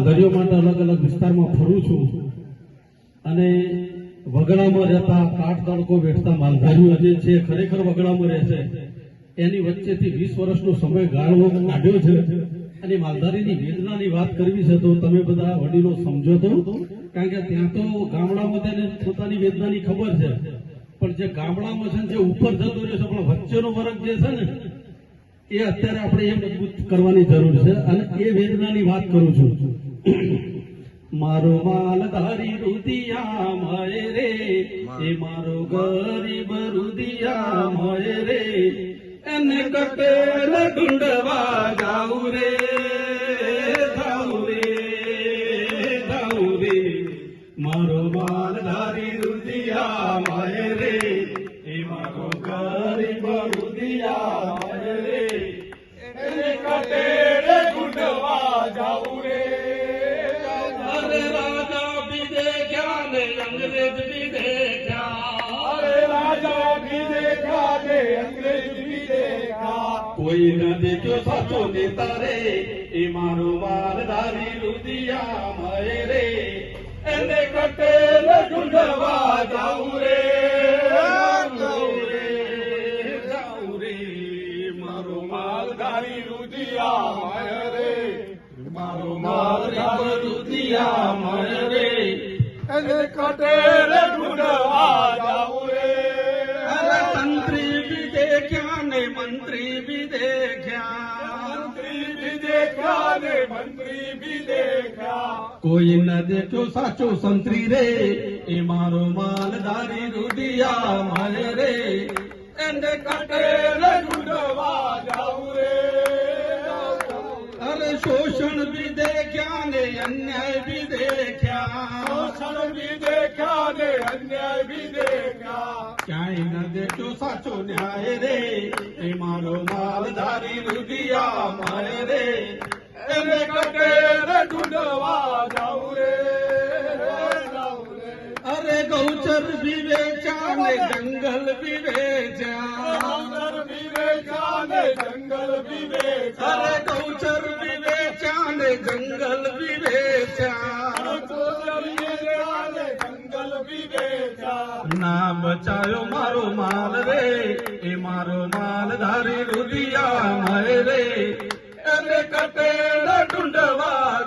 માલધારીઓ માટે અલગ અલગ વિસ્તારમાં ફરું છું અને વગડામાં રહેતા કાઠ તડકો વેઠતા માલધારીઓ જે છે ખરેખર વગડામાં રહે છે એની વચ્ચેથી 20 વર્ષનો સમય ગાળવો કાઢ્યો છે અને માલધારીની વેદનાની વાત કરવી છે તો તમે બધા વડીલો સમજો તો, કારણ કે ત્યાં તો ગામડામાં તેને પોતાની વેદનાની ખબર છે, પણ જે ગામડામાં છે જે ઉપર જતો રહ્યો છે પણ વચ્ચેનો વર્ગ જે છે ને એ અત્યારે આપણે એ મજબૂત કરવાની જરૂર છે અને એ વેદનાની વાત કરું છું. મારો માલધારી રુદિયા મય રે, એ મારો ગરીબ રુદિયા મય રે, એને કટેલ ઢૂંઢવા જાઉં રે, જાઉં રે, જાઉં રે. મારો માલધારી રુદિયા મય રે, એ મારો ગરીબ રુદિયા મય રે, એને કટેલ ઢૂંઢવા જાઉં રે. અરે રાજા ભી દેખ્યા ને અંગ્રેજ ભી દેખ્યા, અરે રાજા ભી દેખ્યા ને અંગ્રેજ ભી દેખ્યા, કોઈ ન દેખ્યો સાચો નેતા રે, એ મારો માલધારી રુદિયા મય રે, એને કટેલ ઢૂંઢવા જાઉં રે, જાઉં રે, જાઉં રે. મારો માલધારી રુદિયા મય રે, મારો માલધારી રુદિયા મય રે, એને કટેલ ઢૂંઢવા જાઉં રે. અરે તંત્રી ભી દેખ્યા ને મંત્રી ભી દેખ્યા, મંત્રી ભી દેખ્યા ને મંત્રી ભી દેખ્યા, કોઈ ન દેખ્યો સાચો સંત્રી રે, એ મારો માલધારી રુદિયા મય રે, એને કટેલ ઢૂંઢવા જાઉં રે. અરે શોષણ ભી દેખ્યા ને અન્યાય ભી દેખ્યા, શોષણ ભી દેખ્યા ને અન્યાય ભી દેખ્યા, ક્યાંય ન દેખ્યો સાચો ન્યાય રે, એ મારો માલધારી રુદિયા મય રે, એને કટેલ ઢૂંઢવા જાઉં રે, જાઉં રે. અરે ગૌચર ભી વેચ્યા ને જંગલ ભી વેચ્યા, ગૌચર ભી વેચ્યા ને જંગલ ભી વેચ્યા, અરે ગૌચર ભી વેચ્યા ને જંગલ ભી વેચ્યા, જંગલ ભી વેચ્યા. ના બચાયો મારો માલ રે, એ મારો માલધારી રુદિયા મય રે, એને કટેલ ઢૂંઢવા